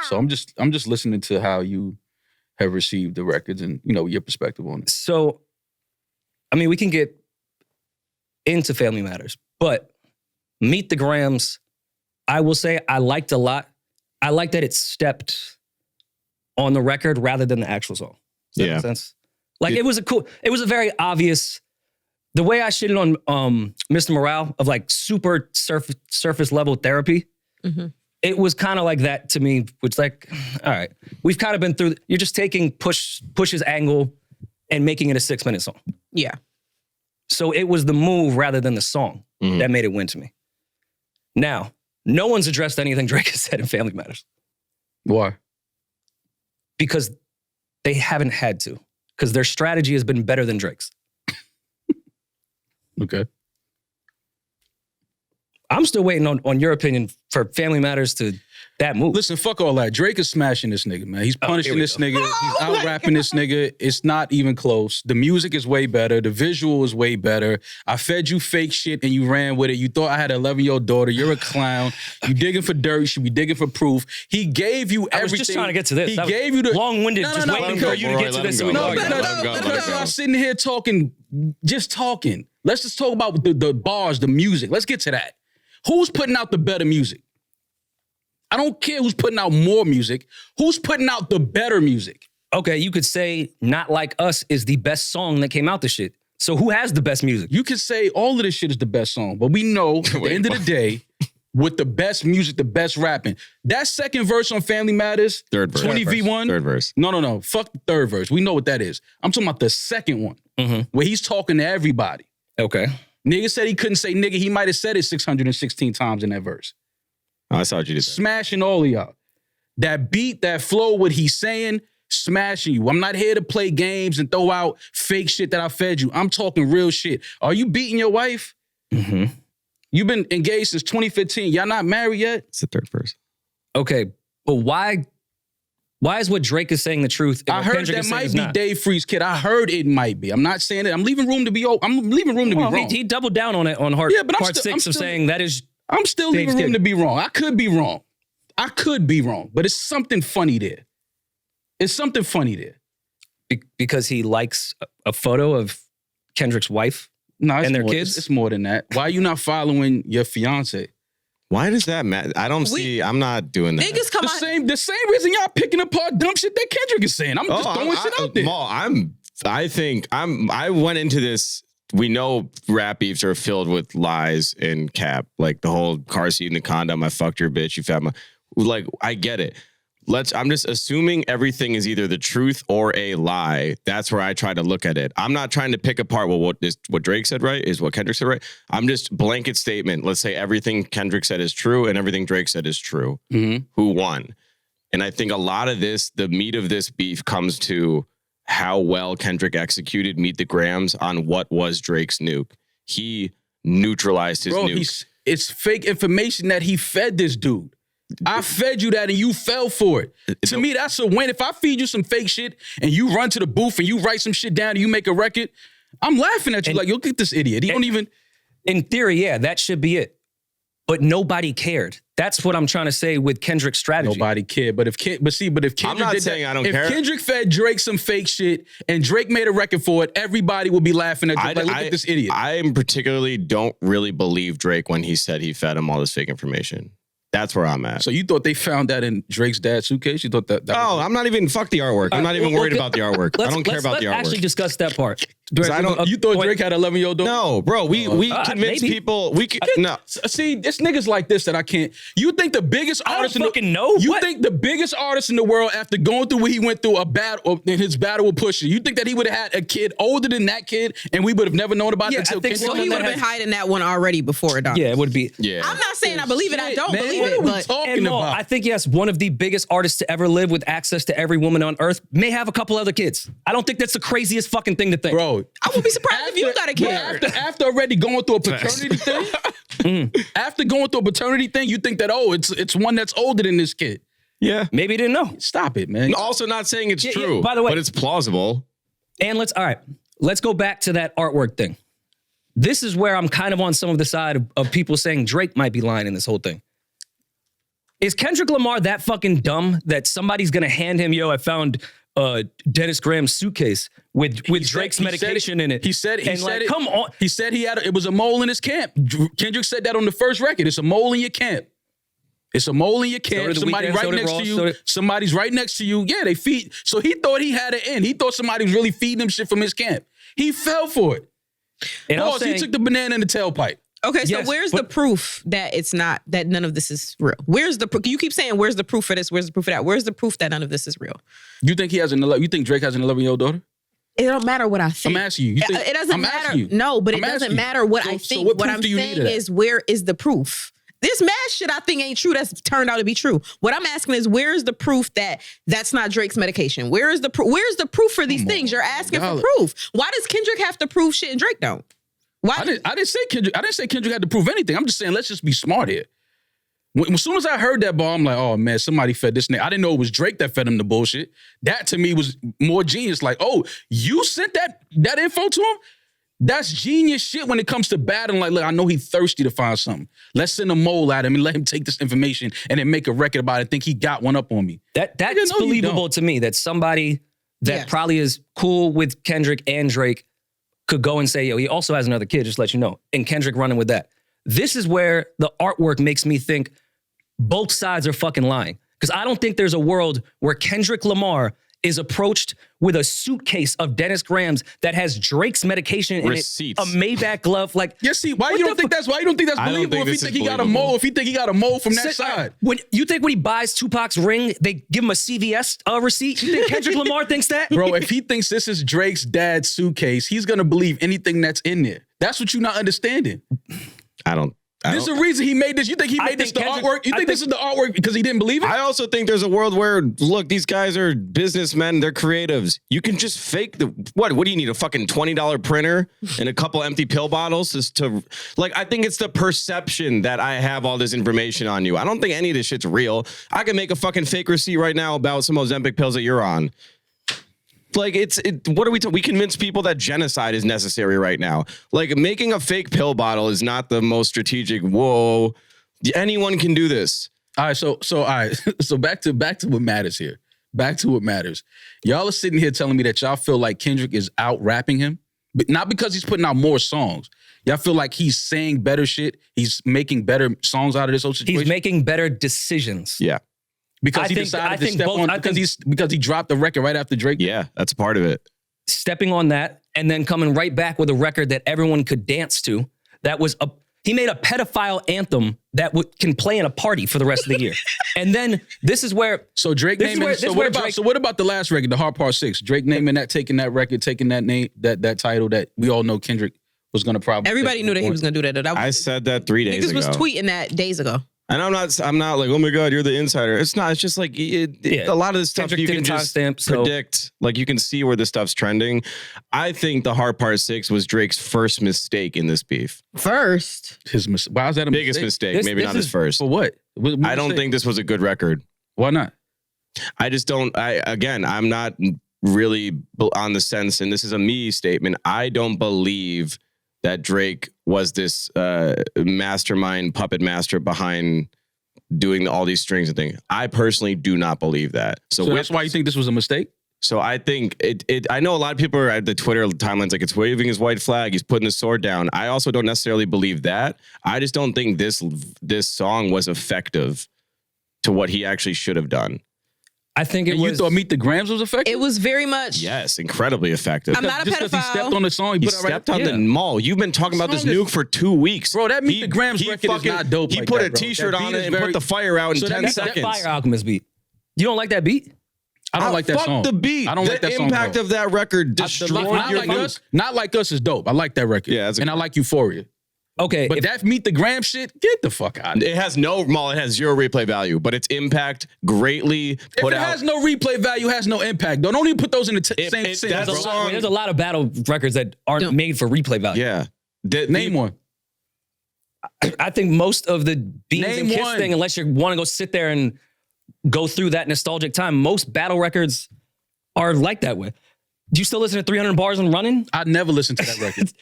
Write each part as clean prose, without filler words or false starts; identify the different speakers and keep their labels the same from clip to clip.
Speaker 1: So I'm just listening to how you have received the records and, you know, your perspective on it.
Speaker 2: So, I mean, we can get into Family Matters, but Meet the Grams, I will say I liked a lot. I like that it stepped on the record rather than the actual song. Does that make sense? Like, it was a very obvious, the way I shitted on Mr. Morale of like super surface level therapy, it was kind of like that to me, which like, all right, we've kind of been through, you're just taking Push's angle and making it a 6-minute song.
Speaker 3: Yeah.
Speaker 2: So it was the move rather than the song that made it win to me. Now, no one's addressed anything Drake has said in Family Matters.
Speaker 1: Why?
Speaker 2: Because they haven't had to. Because their strategy has been better than Drake's.
Speaker 1: Okay.
Speaker 2: I'm still waiting on your opinion for Family Matters to that move.
Speaker 1: Listen, fuck all that. Drake is smashing this nigga, man. He's punishing this nigga. He's out-rapping this nigga. It's not even close. The music is way better. The visual is way better. I fed you fake shit and you ran with it. You thought I had an 11-year-old daughter. You're a clown. You digging for dirt. You should be digging for proof. He gave you everything.
Speaker 2: I was just trying to get to this.
Speaker 1: He gave you the...
Speaker 2: long-winded, just waiting for you to get to this.
Speaker 1: I'm sitting here talking, just talking. Let's just talk about the bars, the music. Let's get to that. Who's putting out the better music? I don't care who's putting out more music. Who's putting out the better music?
Speaker 2: Okay, you could say Not Like Us is the best song that came out this shit. So who has the best music?
Speaker 1: You could say all of this shit is the best song, but we know at the end of the day, with the best music, the best rapping, that second verse on Family Matters,
Speaker 4: third verse,
Speaker 1: 20v1.
Speaker 4: Third verse.
Speaker 1: No. Fuck the third verse. We know what that is. I'm talking about the second one, where he's talking to everybody.
Speaker 2: Okay.
Speaker 1: Nigga said he couldn't say nigga. He might have said it 616 times in that verse.
Speaker 4: Oh, I saw what you did.
Speaker 1: Smashing all of y'all. That beat, that flow, what he's saying, smashing you. I'm not here to play games and throw out fake shit that I fed you. I'm talking real shit. Are you beating your wife? You've been engaged since 2015. Y'all not married yet?
Speaker 4: It's the third verse.
Speaker 2: Okay, but why is what Drake is saying the truth?
Speaker 1: I heard that might be Dave Free's kid. I heard it might be. I'm not saying it. I'm leaving room to be wrong.
Speaker 2: He doubled down on it on part 6 of saying that is.
Speaker 1: I'm still leaving room to be wrong. I could be wrong. But it's something funny there.
Speaker 2: Because he likes a photo of Kendrick's wife and their kids?
Speaker 1: It's more than that. Why are you not following your fiance?
Speaker 4: Why does that matter? I'm not doing that.
Speaker 3: Niggas come
Speaker 1: the same reason y'all picking apart dumb shit that Kendrick is saying. I'm just throwing shit out there.
Speaker 4: I went into this. We know rap beefs are filled with lies and cap. Like the whole car seat and the condom. I fucked your bitch. You fat my. Like, I get it. I'm just assuming everything is either the truth or a lie. That's where I try to look at it. I'm not trying to pick apart what Drake said right is what Kendrick said right. I'm just blanket statement. Let's say everything Kendrick said is true and everything Drake said is true. Who won? And I think a lot of this, the meat of this beef comes to how well Kendrick executed Meet the Grams on what was Drake's nuke. He neutralized his nuke.
Speaker 1: It's fake information that he fed this dude. I fed you that and you fell for it. To me, that's a win. If I feed you some fake shit and you run to the booth and you write some shit down and you make a record, I'm laughing at you like, look at this idiot. He don't even...
Speaker 2: In theory, yeah, that should be it. But nobody cared. That's what I'm trying to say with Kendrick's strategy.
Speaker 1: Nobody cared. But if Kendrick
Speaker 4: I'm not saying I don't care.
Speaker 1: If Kendrick fed Drake some fake shit and Drake made a record for it, everybody would be laughing at Drake. Look at this idiot.
Speaker 4: I particularly don't really believe Drake when he said he fed him all this fake information. That's where I'm at.
Speaker 1: So you thought they found that in Drake's dad's suitcase? You thought that
Speaker 4: oh, I'm not even, fuck the artwork. I'm not even worried about the artwork. I don't care about the artwork.
Speaker 2: Let's actually discuss that part.
Speaker 1: You thought Drake had an 11-year-old daughter?
Speaker 4: No, bro. We convince people. No.
Speaker 1: See, it's niggas like this that I can't. You think the biggest artist think the biggest artist in the world, after going through what he went through, in his battle with Pusha, you think that he would have had a kid older than that kid and we would have never known about it until
Speaker 3: he would have been hiding that one already before it died.
Speaker 2: Yeah, it would be.
Speaker 4: Yeah.
Speaker 3: I'm not saying I believe it. I don't believe
Speaker 1: what
Speaker 3: it.
Speaker 1: Are we
Speaker 3: but
Speaker 1: talking about?
Speaker 2: I think, yes, one of the biggest artists to ever live with access to every woman on earth may have a couple other kids. I don't think that's the craziest fucking thing to think.
Speaker 1: Bro,
Speaker 3: I would be surprised if you got a kid.
Speaker 1: After already going through a paternity thing, after going through a paternity thing, you think that, it's one that's older than this kid.
Speaker 4: Yeah.
Speaker 2: Maybe he didn't know.
Speaker 1: Stop it, man.
Speaker 4: Also not saying it's true,
Speaker 2: by the way,
Speaker 4: but it's plausible.
Speaker 2: And let's go back to that artwork thing. This is where I'm kind of on some of the side of people saying Drake might be lying in this whole thing. Is Kendrick Lamar that fucking dumb that somebody's gonna hand him, I found Dennis Graham's suitcase with Drake's medication in it.
Speaker 1: He said it.
Speaker 2: Come on.
Speaker 1: He said it was a mole in his camp. Kendrick said that on the first record. It's a mole in your camp. It's a mole in your camp. Somebody right next to you. Somebody's right next to you. Yeah, they feed. So he thought he had it in. He thought somebody was really feeding him shit from his camp. He fell for it.
Speaker 2: And
Speaker 1: he took the banana in the tailpipe.
Speaker 3: Okay, so where's the proof that it's not, that none of this is real? Where's the proof? You keep saying, where's the proof for this? Where's the proof for that? Where's the proof that none of this is real?
Speaker 1: You think you think Drake has an 11-year-old daughter?
Speaker 3: It don't matter what I think.
Speaker 1: I'm asking you.
Speaker 3: It doesn't matter. No, but it doesn't matter what I think. What I'm saying is, where is the proof? This mad shit I think ain't true. That's turned out to be true. What I'm asking is, where is the proof that that's not Drake's medication? Where is the proof? Where's the proof for these things? You're asking for proof. Why does Kendrick have to prove shit and Drake don't? Why?
Speaker 1: I didn't say Kendrick had to prove anything. I'm just saying, let's just be smart here. As soon as I heard that bar, I'm like, oh man, somebody fed this nigga. I didn't know it was Drake that fed him the bullshit. That to me was more genius. Like, oh, you sent that info to him? That's genius shit when it comes to battling. Like, look, I know he's thirsty to find something. Let's send a mole at him and let him take this information and then make a record about it. Think he got one up on me.
Speaker 2: That's believable to me, that somebody that probably is cool with Kendrick and Drake could go and say, yo, he also has another kid, just to let you know. And Kendrick running with that. This is where the artwork makes me think both sides are fucking lying. Because I don't think there's a world where Kendrick Lamar is approached with a suitcase of Dennis Graham's that has Drake's medication in it, a Maybach glove. Like,
Speaker 1: why you don't think that's believable? If he think he got a mole, from that side.
Speaker 2: When he buys Tupac's ring, they give him a CVS receipt. You think Kendrick Lamar thinks that?
Speaker 1: Bro, if he thinks this is Drake's dad's suitcase, he's gonna believe anything that's in there. That's what you're not understanding. There's a reason he made this. You think he made this the artwork? You think this is the artwork because he didn't believe it?
Speaker 4: I also think there's a world where, look, these guys are businessmen. They're creatives. You can just fake what do you need? A fucking $20 printer and a couple empty pill bottles I think it's the perception that I have all this information on you. I don't think any of this shit's real. I can make a fucking fake receipt right now about some Ozempic pills that you're on. Like, what are we we convince people that genocide is necessary right now. Like, making a fake pill bottle is not the most strategic. Whoa, anyone can do this.
Speaker 1: All right, so back to what matters here. Back to what matters. Y'all are sitting here telling me that y'all feel like Kendrick is out rapping him, but not because he's putting out more songs. Y'all feel like he's saying better shit. He's making better songs out of this whole situation.
Speaker 2: He's making better decisions.
Speaker 4: Yeah.
Speaker 1: Because he decided to step on, because he dropped the record right after Drake.
Speaker 4: Yeah, that's part of it.
Speaker 2: Stepping on that and then coming right back with a record that everyone could dance to. He made a pedophile anthem that can play in a party for the rest of the year. And then this is where.
Speaker 1: So Drake naming. So what about the last record, the Hard Part 6? Drake naming that, taking that record, taking that name, that title that we all know Kendrick was going to probably.
Speaker 3: Everybody knew that he was going to do that.
Speaker 4: I said that 3 days ago.
Speaker 3: Niggas was tweeting that days ago.
Speaker 4: And I'm not like, oh my God, you're the insider. It's not. It's just like a lot of this stuff you can just predict. Like, you can see where this stuff's trending. I think the Hard Part 6 was Drake's first mistake in this beef.
Speaker 3: First?
Speaker 1: Why is that a
Speaker 4: biggest mistake? Maybe not his first.
Speaker 1: For what?
Speaker 4: I don't think this was a good record.
Speaker 1: Why not?
Speaker 4: I just don't. I'm not really on the sense, and this is a me statement. I don't believe that Drake was this mastermind puppet master behind doing all these strings and things. I personally do not believe that. So
Speaker 1: that's why you think this was a mistake?
Speaker 4: So I think I know a lot of people are at the Twitter timelines like, it's waving his white flag, he's putting the sword down. I also don't necessarily believe that. I just don't think this song was effective to what he actually should have done.
Speaker 2: I think
Speaker 1: you thought Meet the Grams was effective?
Speaker 3: It was very much.
Speaker 4: Yes, incredibly effective.
Speaker 3: I'm not a pedophile.
Speaker 1: Because he stepped on the song.
Speaker 4: He stepped on the mall. You've been talking about this nuke for 2 weeks.
Speaker 1: Bro, that Meet the Grams record is not dope.
Speaker 4: He put a t-shirt on it and put the fire out in 10 seconds.
Speaker 2: That Fire Alchemist beat. You don't like that beat?
Speaker 1: I don't like that song.
Speaker 4: Fuck the beat.
Speaker 1: I don't like that song.
Speaker 4: The impact of that record destroyed your mood.
Speaker 1: Not Like Us is dope. I like that record.
Speaker 4: Yeah,
Speaker 1: and I like Euphoria.
Speaker 2: Okay.
Speaker 1: But that Meet the Gram shit, get the fuck out of it.
Speaker 4: It has zero replay value, but its impact greatly put out.
Speaker 1: If it has no replay value, has no impact. Don't even put those in the same sentence.
Speaker 2: There's a lot of battle records that aren't made for replay value.
Speaker 4: Yeah.
Speaker 1: Name one.
Speaker 2: I think most of the Beans and Kiss thing, unless you want to go sit there and go through that nostalgic time, most battle records are like that way. Do you still listen to 300 Bars and Running?
Speaker 1: I never listened to that record.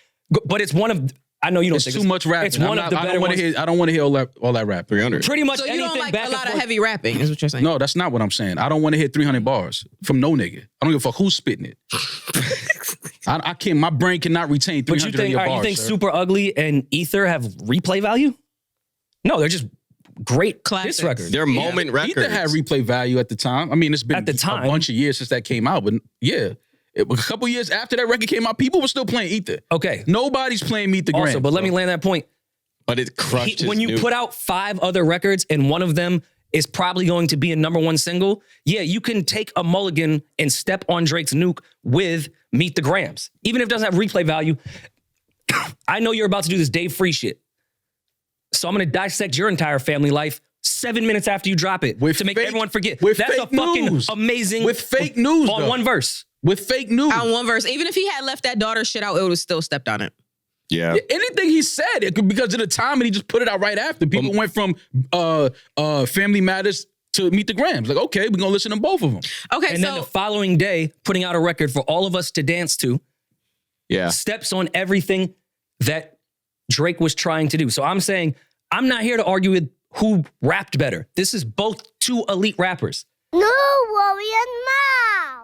Speaker 2: But it's one of... I know you don't
Speaker 1: It's
Speaker 2: think
Speaker 1: too much rapping.
Speaker 2: It's one of the better ones.
Speaker 1: I don't want to hear all that rap.
Speaker 4: 300.
Speaker 2: Pretty much
Speaker 3: So you
Speaker 2: anything
Speaker 3: don't like
Speaker 2: back
Speaker 3: a lot
Speaker 2: and
Speaker 3: of
Speaker 2: forth.
Speaker 3: heavy rapping, is what you're saying?
Speaker 1: No, that's not what I'm saying. I don't want to hit 300 bars from no nigga. I don't give a fuck who's spitting it. I can't. My brain cannot retain 300
Speaker 2: But you
Speaker 1: of
Speaker 2: think,
Speaker 1: your
Speaker 2: all right,
Speaker 1: bars.
Speaker 2: you think
Speaker 1: sir.
Speaker 2: Super Ugly and Ether have replay value? No, they're just great
Speaker 3: Classics.
Speaker 2: diss records.
Speaker 4: They're moment records.
Speaker 1: Ether had replay value at the time. I mean, it's been
Speaker 2: At the time.
Speaker 1: a bunch of years since that came out, but yeah. A couple years after that record came out, people were still playing Ether.
Speaker 2: Okay.
Speaker 1: Nobody's playing Meet the Grams.
Speaker 2: Also, but let me
Speaker 1: bro.
Speaker 2: land that point.
Speaker 4: But it crushed his
Speaker 2: When you
Speaker 4: new-
Speaker 2: put out 5 other records and one of them is probably going to be a #1 single, yeah, you can take a mulligan and step on Drake's nuke with Meet the Grams. Even if it doesn't have replay value, I know you're about to do this Dave Free shit. So I'm going to dissect your entire family life 7 minutes after you drop it to make everyone forget.
Speaker 1: with
Speaker 2: That's a
Speaker 1: fake
Speaker 2: fucking
Speaker 1: news.
Speaker 2: amazing
Speaker 1: With fake news,
Speaker 2: on
Speaker 1: though.
Speaker 2: one verse.
Speaker 1: With fake news.
Speaker 3: On one verse. Even if he had left that daughter shit out, it would have still stepped on it.
Speaker 4: Yeah.
Speaker 1: Anything he said, it could because of the time, and he just put it out right after. People went from Family Matters to Meet the Grams. Like, okay, we're gonna listen to both of them.
Speaker 3: Okay,
Speaker 2: And
Speaker 3: so
Speaker 2: then the following day, putting out a record for all of us to dance to,
Speaker 4: Yeah.
Speaker 2: steps on everything that Drake was trying to do. So I'm saying, I'm not here to argue with who rapped better. This is both two elite rappers.
Speaker 5: No worry and now.